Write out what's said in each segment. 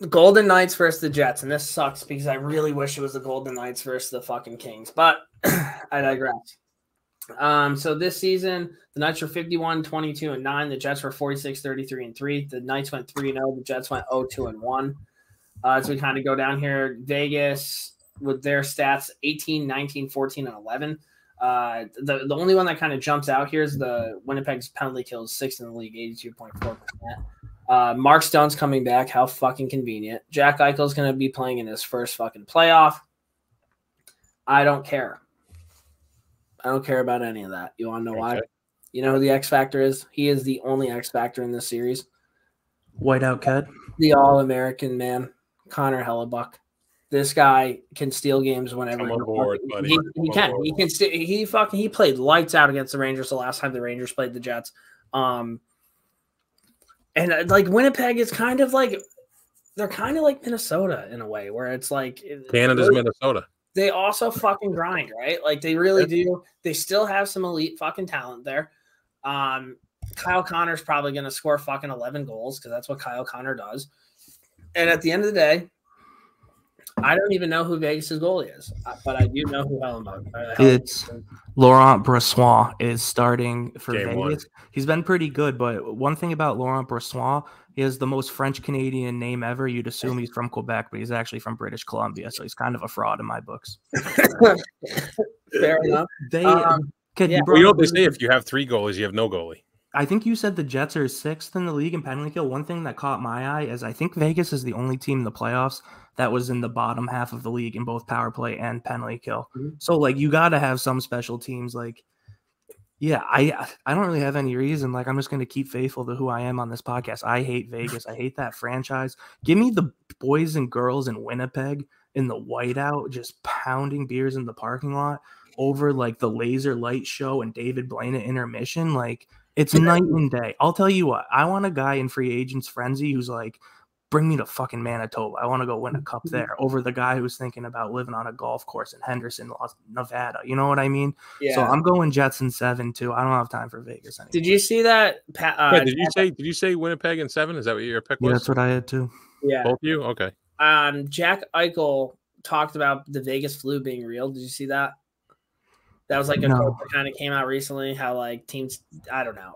Golden Knights versus the Jets, and this sucks because I really wish it was the Golden Knights versus the fucking Kings, but I digress. So this season, the Knights were 51-22-9. The Jets were 46-33-3. The Knights went 3-0. The Jets went 0-2-1. As we kind of go down here, Vegas with their stats 18, 19, 14, and 11. The only one that kind of jumps out here is the Winnipeg's penalty kills, 6th in the league, 82.4%. Mark Stone's coming back. How fucking convenient. Jack Eichel's going to be playing in his first fucking playoff. I don't care. I don't care about any of that. You want to know why? You know who the X Factor is? He is the only X Factor in this series. Whiteout Cat. The All-American man, Connor Hellebuyck. This guy can steal games whenever Come on board, buddy. He can. He can. He played lights out against the Rangers the last time the Rangers played the Jets. And like Winnipeg is kind of like they're kind of like Minnesota in a way, where it's like Canada's Minnesota. They also fucking grind, right? Like they really do. They still have some elite fucking talent there. Kyle Connor's probably going to score fucking 11 goals because that's what Kyle Connor does. And at the end of the day, I don't even know who Vegas' goalie is, but I do know who Hellebuyck. It's Laurent Brossoit is starting for Game Vegas. 1. He's been pretty good, but one thing about Laurent Brossoit, he has the most French-Canadian name ever. You'd assume he's from Quebec, but he's actually from British Columbia, so he's kind of a fraud in my books. Fair enough. They, Well, you know what they say, if you have 3 goalies, you have no goalie. I think you said the Jets are 6th in the league in penalty kill. One thing that caught my eye is I think Vegas is the only team in the playoffs that was in the bottom half of the league in both power play and penalty kill. Mm-hmm. So, like, you got to have some special teams. Like, yeah, I don't really have any reason. Like, I'm just going to keep faithful to who I am on this podcast. I hate Vegas. I hate that franchise. Give me the boys and girls in Winnipeg in the whiteout just pounding beers in the parking lot over, like, the laser light show and David Blaine at intermission. Like, it's night and day. I'll tell you what. I want a guy in free agents frenzy who's like, bring me to fucking Manitoba. I want to go win a cup there over the guy who's thinking about living on a golf course in Henderson, Nevada. You know what I mean? Yeah. So I'm going Jets in 7 too. I don't have time for Vegas anymore. Did you see that? Did you say Winnipeg in 7? Is that what your pick was? Yeah, that's what I had too. Yeah. Both of you? Okay. Jack Eichel talked about the Vegas flu being real. Did you see that? That was like a quote that kind of came out recently, how like teams, I don't know.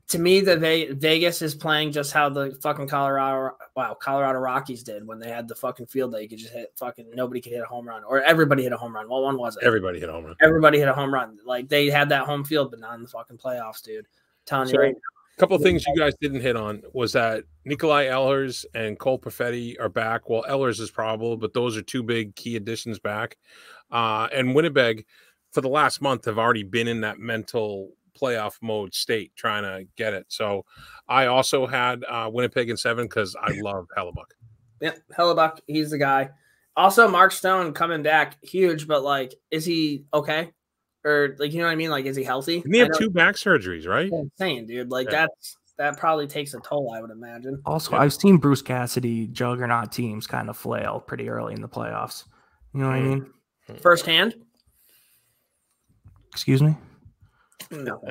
To me, the Vegas is playing just how the fucking Colorado Rockies did when they had the fucking field that you could just hit nobody could hit a home run, or everybody hit a home run. What one was it? Everybody hit a home run. Everybody hit a home run. Like they had that home field, but not in the fucking playoffs, dude. Telling you right now. A couple of things you guys didn't hit on was that Nikolai Ehlers and Cole Perfetti are back. Well, Ehlers is probable, but those are 2 big key additions back. And Winnipeg, for the last month, have already been in that mental playoff mode state trying to get it. So I also had Winnipeg in 7 because I love Hellebuyck. Yeah, Hellebuyck, he's the guy. Also, Mark Stone coming back, huge, but like, is he okay? Or like, you know what I mean? Like, is he healthy? Didn't he have 2 back surgeries, right? I'm saying, dude, like that probably takes a toll, I would imagine. Also, I've seen Bruce Cassidy juggernaut teams kind of flail pretty early in the playoffs. You know what I mean? Firsthand? Excuse me? No.